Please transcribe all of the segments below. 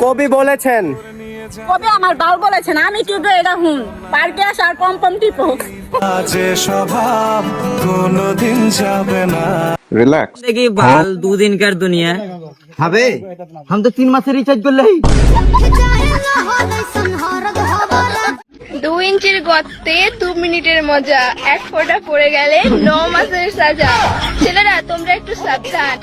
কবি বলেছেন। কবে আমার বাল বলেছেন, আমি টিপে এটা হুন পার্কে আসার পম পম টিপো। আজে স্বভাব কোনদিন যাবে না। রিল্যাক্স। देखिए बाल 2 दिन कर दुनिया হবে हम तो 3 মাসের রিচার্জ করলে 2 ইঞ্চির গর্তে 2 মিনিটের মজা, 1 ফোঁটা পড়ে গেলে 9 মাসের সাজা। ছেলেরা তোমরা একটু সাবধান।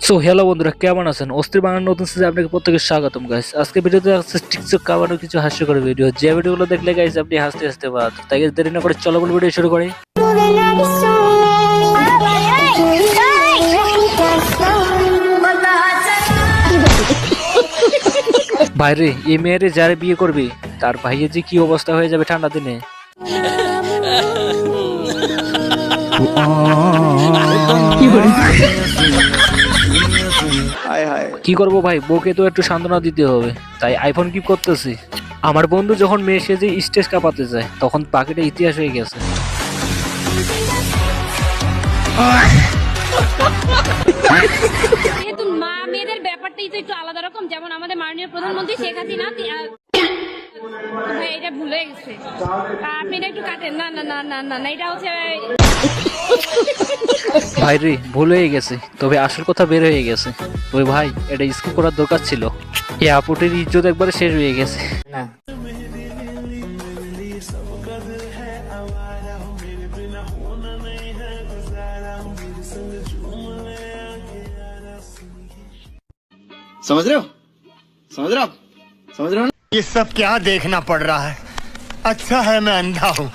সো হ্যালো বন্ধুরা, কেমন আছেন? অস্থির বাংলার নতুন সিজনে আপনাকে প্রত্যেককে স্বাগতম গাইস। আজকে ভিডিওতে আছে টিকটক কামানোর কিছু হাস্যকর ভিডিও, যে ভিডিওগুলো দেখলে গাইস আপনি হাসতে হাসতে পারেন। তাই গাইস দেরি না করে চলো বল ভিডিও শুরু করি। ভাইরে, এই মেয়েরে যারা বিয়ে করবি তার ভাইয়ের যে কি অবস্থা হয়ে যাবে ঠান্ডা দিনে। কি করবো ভাই, বউকে তো একটু সান্ত্বনা দিতে হবে, তাই আইফোন কি করতেছি। আমার বন্ধু যখন মেয়ে সেজে স্টেজ কাঁপাতে যায় তখন বাকিটা ইতিহাস হয়ে গেছে। যেহেতু মা মেয়েদের ব্যাপারটাই তো একটু আলাদা রকম, যেমন আমাদের মাননীয় প্রধানমন্ত্রী শেখ হাসিনা এটা ভুলে গেছে। আপনি এটা একটু কাটেন। না না না না না না, এটা হচ্ছে ভাই রে, ভুল হয়ে গেছে, তবে আসল কথা বের হয়ে গেছে। তবে ভাই এটা স্কিপ করার দরকার ছিল। এই আপুটির ইজ্জত একবারে শেষ হয়ে গেছে। समझ रहे हो समझ रहे हो आप समझ रहे हो ना? ये सब क्या देखना पड़ रहा है? अच्छा है मैं अंधा हूँ।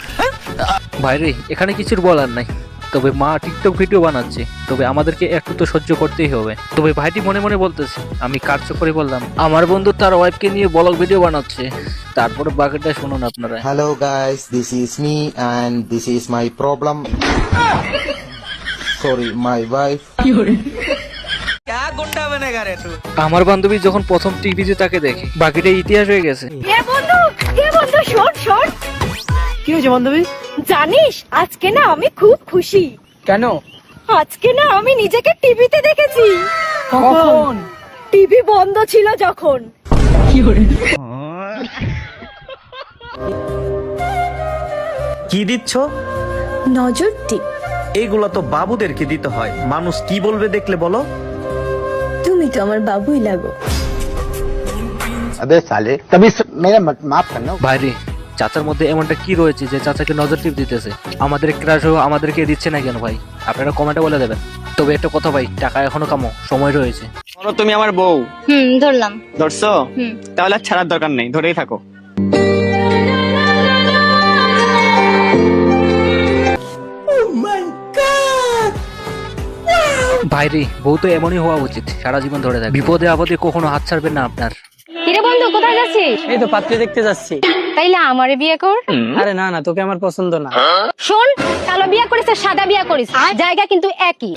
ভাইরে, এখানে কিছুর বলার নাই, তবে মা টিকটক ভিডিও বানাচ্ছে, তবে আমাদেরকে একটু তো সহ্য করতেই হবে। তবে ভাইটি মনে মনে বলতেছে, আমি কার চক্করে বললাম আমার বন্ধু তার ওয়াইফকে নিয়ে ব্লগ ভিডিও বানাচ্ছে। তারপরে বাকিটা শুনুন আপনারা। Hello guys, this is me and this is my problem. Sorry, my wife. আমার বান্ধবী যখন প্রথম টিভিতে তাকে দেখে বাকিটা ইতিহাস হয়ে গেছে। হে বন্ধু শোন শোন। কি হয়েছে বান্ধবী? জানিস আজকে না আমি খুব খুশি। কেন? আজকে না আমি নিজেকে টিভিতে দেখেছি। কখন? টিভি বন্ধ ছিল যখন। কি দিচ্ছ? নজর টিপ। এইগুলা তো বাবুদেরকে দিতে হয়, মানুষ কি বলবে দেখলে বলো। তুমি তো আমার বাবুই লাগো। अबे साले तभी मेरा माफ करना। ভাইরে, চাচার মধ্যে এমনটা কি রয়েছে যে চাচাকে নজর টিপ দিতেছে? আমাদের ক্রাশ আমাদেরকে দিচ্ছে না কেন ভাই? আপনারা কমেন্টে বলে দেবেন। তবে একটা কথা ভাই, টাকা এখনো কামো, সময় রয়েছে। বলো তুমি আমার বউ। ধরলাম। ধরছো? তাহলে আর ছাড়ার দরকার নেই, ধরেই থাকো। ভাইরে, বউ তো এমনই হওয়া উচিত, সারা জীবন ধরে থাকে, বিপদে আপদে কখনো হাত ছাড়বেন না আপনার। কিরে বন্ধু কোথায় যাচ্ছিস? এই তো পাত্রী দেখতে যাচ্ছি। তাইলে আমারে বিয়ে কর। আরে না না, তোকে আমার পছন্দ না। শোন, কালো বিয়ে করিস আর সাদা বিয়ে করিস, জায়গা কিন্তু একই।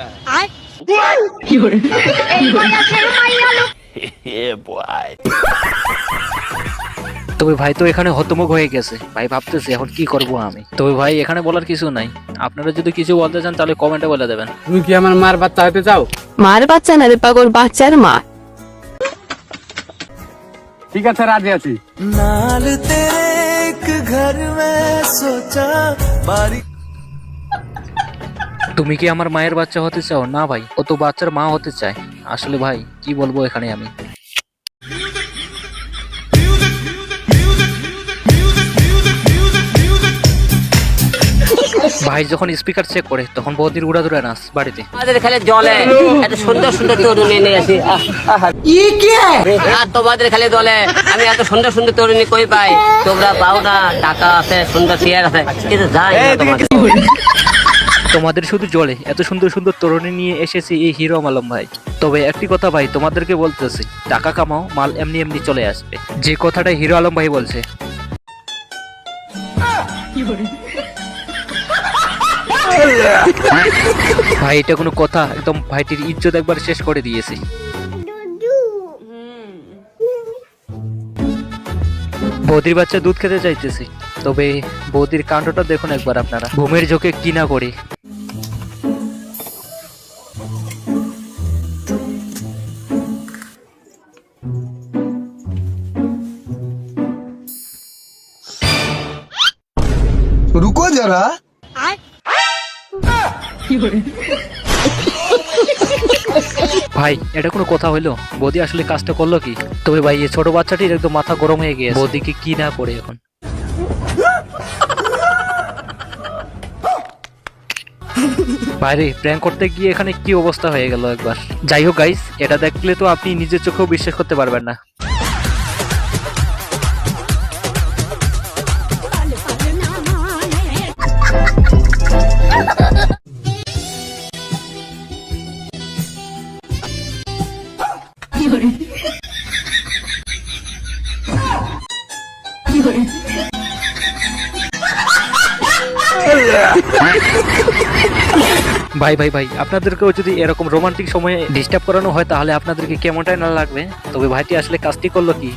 তবে ভাই তো এখানে হতমুখ হয়ে গেছে, ভাই ভাবতেছে এখন কি করব আমি। তবে ভাই এখানে বলার কিছু নাই, আপনারা যদি কিছু বলতে চান তাহলে কমেন্টে বলে দেবেন। তুমি কি আমার মার বাচ্চা হতে চাও? মার বাচ্চা না রে পাগল, বাচ্চার মা। ঠিক আছে, রাজি আছি। नाल तेरे एक घर में सोचा बारी। তুমি কি আমার মায়ের বাচ্চা হতে চাও? না ভাই, ও তো বাচ্চার মা হতে চায়। আসলে ভাই কি বলবো এখানে আমি। ভাই যখন স্পিকার চেক করে তখন বৌদির উড়া ধরে নাচ বাড়িতে। আমাদের খালি জলে এত সুন্দর সুন্দর তরুণী নিয়ে আসি। আর তোমাদের খালি দলে আমি এত সুন্দর সুন্দর তরুণী কই পাই? তোমরা পাও না, টাকা আছে, সুন্দর চেয়ার আছে, কিন্তু যাই না তোমাদের। তোমাদের শুধু জলে এত সুন্দর সুন্দর তরুণী নিয়ে এসেছি এই হিরো আলম ভাই। তবে একটি কথা ভাই তোমাদেরকে বলতেছি, টাকা কামাও, মাল এমনি এমনি চলে আসবে, যে কথাটা হিরো আলম ভাই বলছে। ভাই এটা কোনো কথা? একদম ভাইটির ইজ্জত একবার শেষ করে দিয়েছে। বৌদির বাচ্চা দুধ খেতে চাইতেছে, তবে বৌদির কাণ্ডটা দেখুন একবার আপনারা, ঘুমের ঝোঁকে কি না করে। रुको जरा ভাই এটা কোনো কথা হইলো? বৌদি আসলে কাজটা করলো কি? তবে ভাই এই ছোট বাচ্চাটির একদম মাথা গরম হয়ে গিয়েছে। বৌদিকে কি না করে এখন। বাইরে প্র্যাঙ্ক করতে গিয়ে এখানে কি অবস্থা হয়ে গেল একবার। যাই হোক গাইস, এটা দেখলে তো আপনি নিজের চোখেও বিশ্বাস করতে পারবেন না। ভাই ভাই ভাই, আপনাদেরকেও যদি এরকম রোমান্টিক সময়ে ডিস্টার্ব করানো হয় তাহলে আপনাদেরকে কেমনটাই না লাগবে। তবে ভাইটি আসলে কাজটি করলো কি?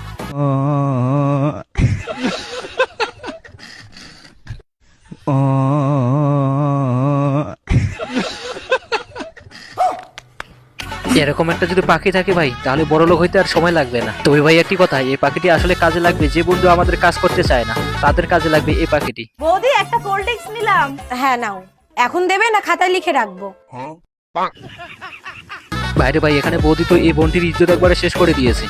এরকম একটা যদি পাখি থাকে ভাই, তাহলে বড় লোক হইতে আর সময় লাগবে না। তবে ভাই একটি কথা, এই পাখিটি আসলে কাজে লাগবে যে বন্ধু আমাদের কাজ করতে চায় না, তাদের কাজে লাগবে এই পাখিটি। বৌদি একটা কোল্ড ড্রিঙ্কস নিলাম। হ্যাঁ নাও, এখন দেবে না খাতায় লিখে রাখবো? বাইরে ভাই, এখানে বৌদি তো এই বোনটির ইজ্জত একবারে শেষ করে দিয়েছে।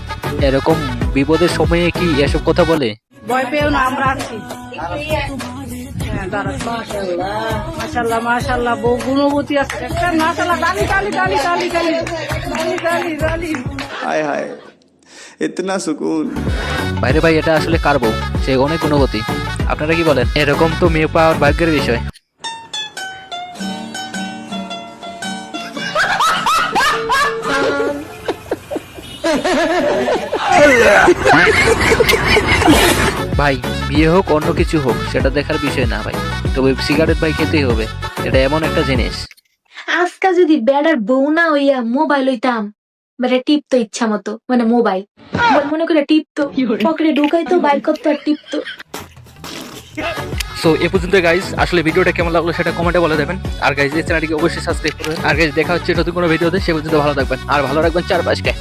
এরকম বিপদের সময়ে কি এসব কথা বলে? ভয় পেও না, আমরা আছি। মাশাআল্লাহ মাশাআল্লাহ, বউ গুণবতী আছে। একটা মাশাআল্লাহ, ডালি ডালি ডালি ডালি ডালি ডালি ডালি ডালি। हाय हाय इतना सुकून। বাইরে ভাই, এটা আসলে কার বউ? সে অনেক গুণবতী। আপনারা কি বলেন? এরকম তো মেয়ে পাওয়ার ভাগ্যের বিষয়। ভাই বিয়ে হোক অন্য কিছু হোক সেটা দেখার বিষয় না ভাই, তবে সিগারেট ভাই খেতেই হবে। এটা এমন একটা জিনিস। আজকে যদি বেড়ার বউ না হইয়া মোবাইল হইতাম, বেড়া টিপতো ইচ্ছা মতো, মানে মোবাইল মনে করে টিপতো, পকেটে ঢুকাইতো, বাইর করতো আর টিপতো। সো এ পর্যন্ত গাইজ, আসলে ভিডিওটা কেমন লাগলো সেটা কমেন্টে বলে দেবেন। আর গাইজ এই চ্যানেলটিকে অবশ্যই সাবস্ক্রাইব করবেন। আর গাইজ দেখা হচ্ছে নতুন কোনো ভিডিওতে, সে পর্যন্ত ভালো থাকবেন আর ভালো রাখবেন চারপাশকে।